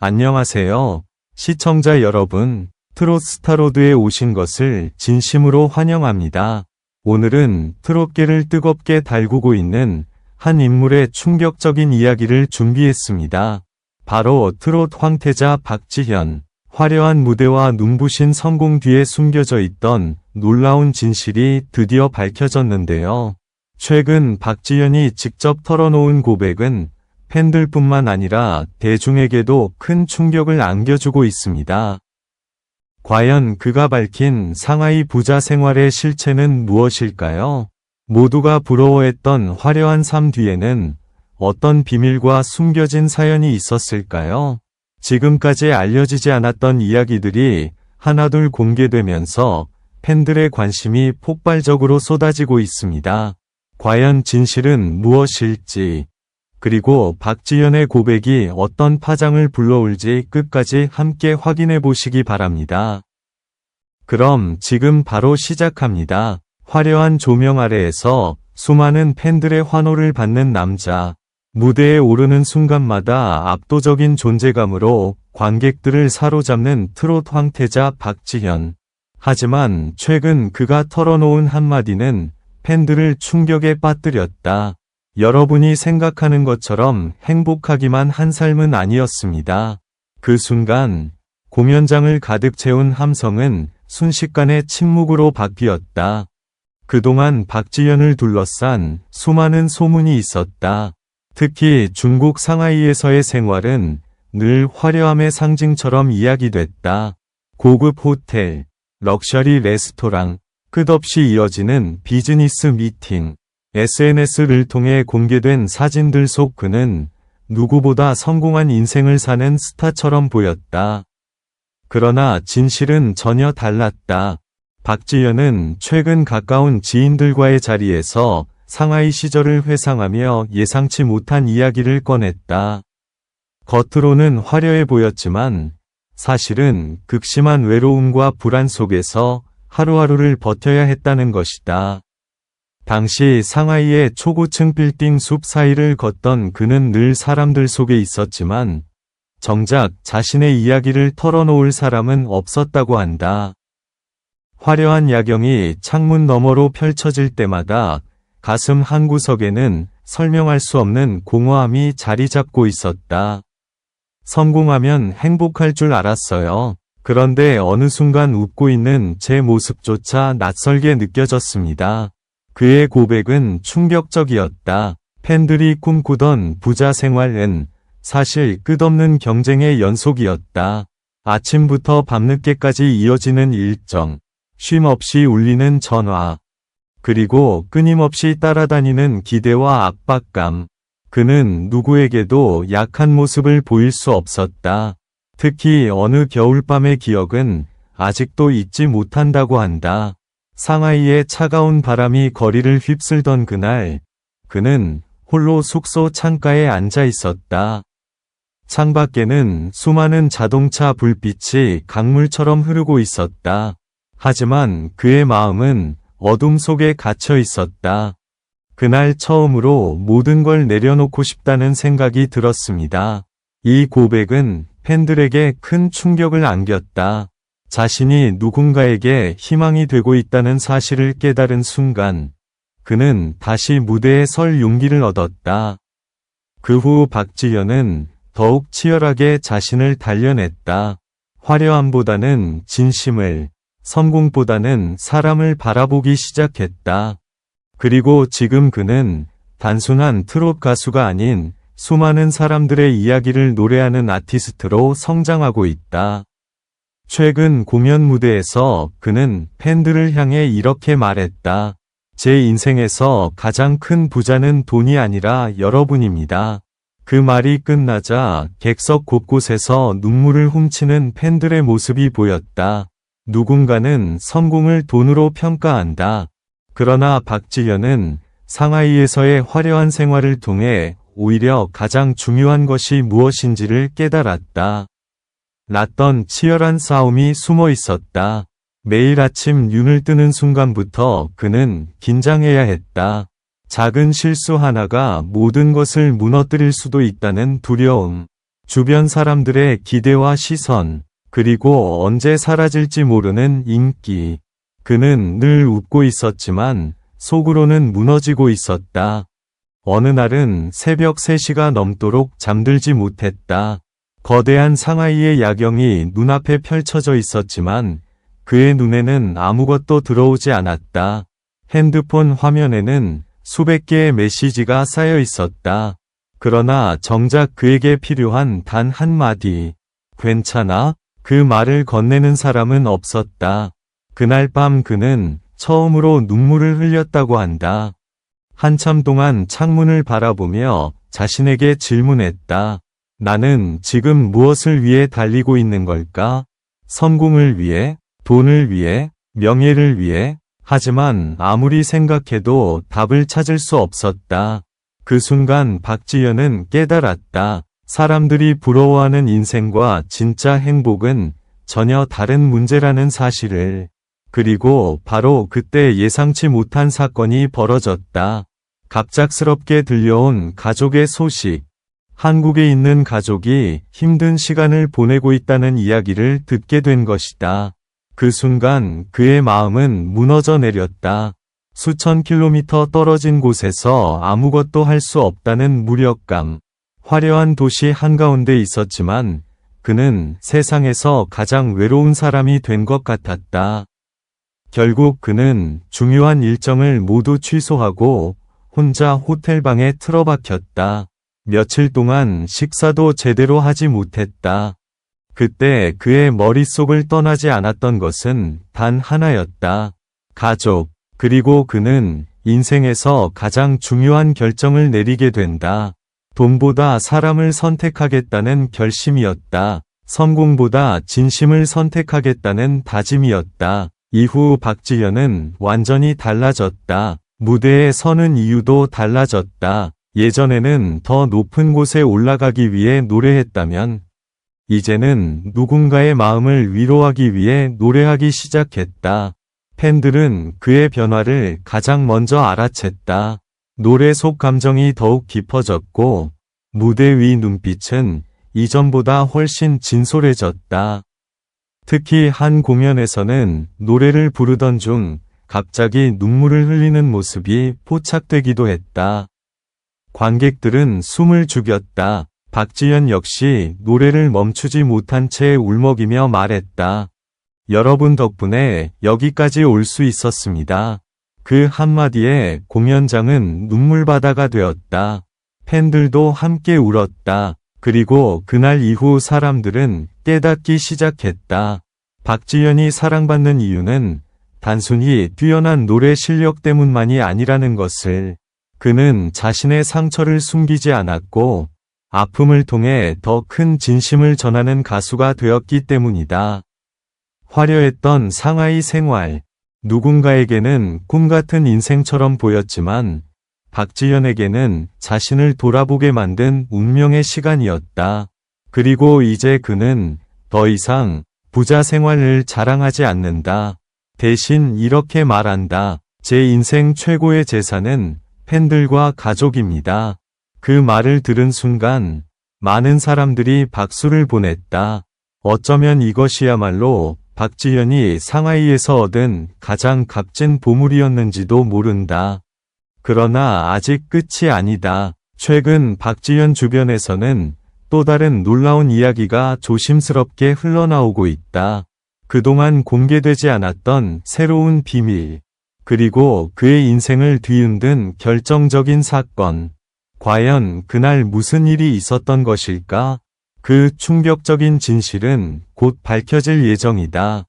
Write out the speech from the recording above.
안녕하세요. 시청자 여러분, 트롯스타로드에 오신 것을 진심으로 환영합니다. 오늘은 트롯계를 뜨겁게 달구고 있는 한 인물의 충격적인 이야기를 준비했습니다. 바로 트롯 황태자 박지현. 화려한 무대와 눈부신 성공 뒤에 숨겨져 있던 놀라운 진실이 드디어 밝혀졌는데요. 최근 박지현이 직접 털어놓은 고백은 팬들뿐만 아니라 대중에게도 큰 충격을 안겨주고 있습니다. 과연 그가 밝힌 상하이 부자 생활의 실체는 무엇일까요? 모두가 부러워했던 화려한 삶 뒤에는 어떤 비밀과 숨겨진 사연이 있었을까요? 지금까지 알려지지 않았던 이야기들이 하나둘 공개되면서 팬들의 관심이 폭발적으로 쏟아지고 있습니다. 과연 진실은 무엇일지, 그리고 박지현의 고백이 어떤 파장을 불러올지 끝까지 함께 확인해 보시기 바랍니다. 그럼 지금 바로 시작합니다. 화려한 조명 아래에서 수많은 팬들의 환호를 받는 남자. 무대에 오르는 순간마다 압도적인 존재감으로 관객들을 사로잡는 트롯 황태자 박지현. 하지만 최근 그가 털어놓은 한마디는 팬들을 충격에 빠뜨렸다. 여러분이 생각하는 것처럼 행복하기만 한 삶은 아니었습니다. 그 순간 공연장을 가득 채운 함성은 순식간에 침묵으로 바뀌었다. 그동안 박지현을 둘러싼 수많은 소문이 있었다. 특히 중국 상하이에서의 생활은 늘 화려함의 상징처럼 이야기됐다. 고급 호텔, 럭셔리 레스토랑, 끝없이 이어지는 비즈니스 미팅, SNS를 통해 공개된 사진들 속 그는 누구보다 성공한 인생을 사는 스타처럼 보였다. 그러나 진실은 전혀 달랐다. 박지현은 최근 가까운 지인들과의 자리에서 상하이 시절을 회상하며 예상치 못한 이야기를 꺼냈다. 겉으로는 화려해 보였지만 사실은 극심한 외로움과 불안 속에서 하루하루를 버텨야 했다는 것이다. 당시 상하이의 초고층 빌딩 숲 사이를 걷던 그는 늘 사람들 속에 있었지만 정작 자신의 이야기를 털어놓을 사람은 없었다고 한다. 화려한 야경이 창문 너머로 펼쳐질 때마다 가슴 한구석에는 설명할 수 없는 공허함이 자리 잡고 있었다. 성공하면 행복할 줄 알았어요. 그런데 어느 순간 웃고 있는 제 모습조차 낯설게 느껴졌습니다. 그의 고백은 충격적이었다. 팬들이 꿈꾸던 부자 생활은 사실 끝없는 경쟁의 연속이었다. 아침부터 밤늦게까지 이어지는 일정, 쉼 없이 울리는 전화, 그리고 끊임없이 따라다니는 기대와 압박감. 그는 누구에게도 약한 모습을 보일 수 없었다. 특히 어느 겨울밤의 기억은 아직도 잊지 못한다고 한다. 상하이의 차가운 바람이 거리를 휩쓸던 그날, 그는 홀로 숙소 창가에 앉아 있었다. 창밖에는 수많은 자동차 불빛이 강물처럼 흐르고 있었다. 하지만 그의 마음은 어둠 속에 갇혀 있었다. 그날 처음으로 모든 걸 내려놓고 싶다는 생각이 들었습니다. 이 고백은 팬들에게 큰 충격을 안겼다. 자신이 누군가에게 희망이 되고 있다는 사실을 깨달은 순간, 그는 다시 무대에 설 용기를 얻었다. 그 후 박지현은 더욱 치열하게 자신을 단련했다. 화려함보다는 진심을, 성공보다는 사람을 바라보기 시작했다. 그리고 지금 그는 단순한 트롯 가수가 아닌 수많은 사람들의 이야기를 노래하는 아티스트로 성장하고 있다. 최근 공연 무대에서 그는 팬들을 향해 이렇게 말했다. 제 인생에서 가장 큰 부자는 돈이 아니라 여러분입니다. 그 말이 끝나자 객석 곳곳에서 눈물을 훔치는 팬들의 모습이 보였다. 누군가는 성공을 돈으로 평가한다. 그러나 박지현은 상하이에서의 화려한 생활을 통해 오히려 가장 중요한 것이 무엇인지를 깨달았다. 났던 치열한 싸움이 숨어 있었다. 매일 아침 눈을 뜨는 순간부터 그는 긴장해야 했다. 작은 실수 하나가 모든 것을 무너뜨릴 수도 있다는 두려움. 주변 사람들의 기대와 시선, 그리고 언제 사라질지 모르는 인기. 그는 늘 웃고 있었지만 속으로는 무너지고 있었다. 어느 날은 새벽 3시가 넘도록 잠들지 못했다. 거대한 상하이의 야경이 눈앞에 펼쳐져 있었지만 그의 눈에는 아무것도 들어오지 않았다. 핸드폰 화면에는 수백 개의 메시지가 쌓여 있었다. 그러나 정작 그에게 필요한 단 한마디, 괜찮아? 그 말을 건네는 사람은 없었다. 그날 밤 그는 처음으로 눈물을 흘렸다고 한다. 한참 동안 창문을 바라보며 자신에게 질문했다. 나는 지금 무엇을 위해 달리고 있는 걸까? 성공을 위해? 돈을 위해? 명예를 위해? 하지만 아무리 생각해도 답을 찾을 수 없었다. 그 순간 박지연은 깨달았다. 사람들이 부러워하는 인생과 진짜 행복은 전혀 다른 문제라는 사실을. 그리고 바로 그때 예상치 못한 사건이 벌어졌다. 갑작스럽게 들려온 가족의 소식. 한국에 있는 가족이 힘든 시간을 보내고 있다는 이야기를 듣게 된 것이다. 그 순간 그의 마음은 무너져 내렸다. 수천 킬로미터 떨어진 곳에서 아무것도 할 수 없다는 무력감. 화려한 도시 한가운데 있었지만 그는 세상에서 가장 외로운 사람이 된 것 같았다. 결국 그는 중요한 일정을 모두 취소하고 혼자 호텔방에 틀어박혔다. 며칠 동안 식사도 제대로 하지 못했다. 그때 그의 머릿속을 떠나지 않았던 것은 단 하나였다. 가족. 그리고 그는 인생에서 가장 중요한 결정을 내리게 된다. 돈보다 사람을 선택하겠다는 결심이었다. 성공보다 진심을 선택하겠다는 다짐이었다. 이후 박지연은 완전히 달라졌다. 무대에 서는 이유도 달라졌다. 예전에는 더 높은 곳에 올라가기 위해 노래했다면 이제는 누군가의 마음을 위로하기 위해 노래하기 시작했다. 팬들은 그의 변화를 가장 먼저 알아챘다. 노래 속 감정이 더욱 깊어졌고 무대 위 눈빛은 이전보다 훨씬 진솔해졌다. 특히 한 공연에서는 노래를 부르던 중 갑자기 눈물을 흘리는 모습이 포착되기도 했다. 관객들은 숨을 죽였다. 박지연 역시 노래를 멈추지 못한 채 울먹이며 말했다. 여러분 덕분에 여기까지 올 수 있었습니다. 그 한마디에 공연장은 눈물바다가 되었다. 팬들도 함께 울었다. 그리고 그날 이후 사람들은 깨닫기 시작했다. 박지연이 사랑받는 이유는 단순히 뛰어난 노래 실력 때문만이 아니라는 것을. 그는 자신의 상처를 숨기지 않았고 아픔을 통해 더 큰 진심을 전하는 가수가 되었기 때문이다. 화려했던 상하이 생활. 누군가에게는 꿈같은 인생처럼 보였지만 박지연에게는 자신을 돌아보게 만든 운명의 시간이었다. 그리고 이제 그는 더 이상 부자 생활을 자랑하지 않는다. 대신 이렇게 말한다. 제 인생 최고의 재산은 팬들과 가족입니다. 그 말을 들은 순간 많은 사람들이 박수를 보냈다. 어쩌면 이것이야말로 박지연이 상하이에서 얻은 가장 값진 보물이었는지도 모른다. 그러나 아직 끝이 아니다. 최근 박지연 주변에서는 또 다른 놀라운 이야기가 조심스럽게 흘러나오고 있다. 그동안 공개되지 않았던 새로운 비밀, 그리고 그의 인생을 뒤흔든 결정적인 사건. 과연 그날 무슨 일이 있었던 것일까? 그 충격적인 진실은 곧 밝혀질 예정이다.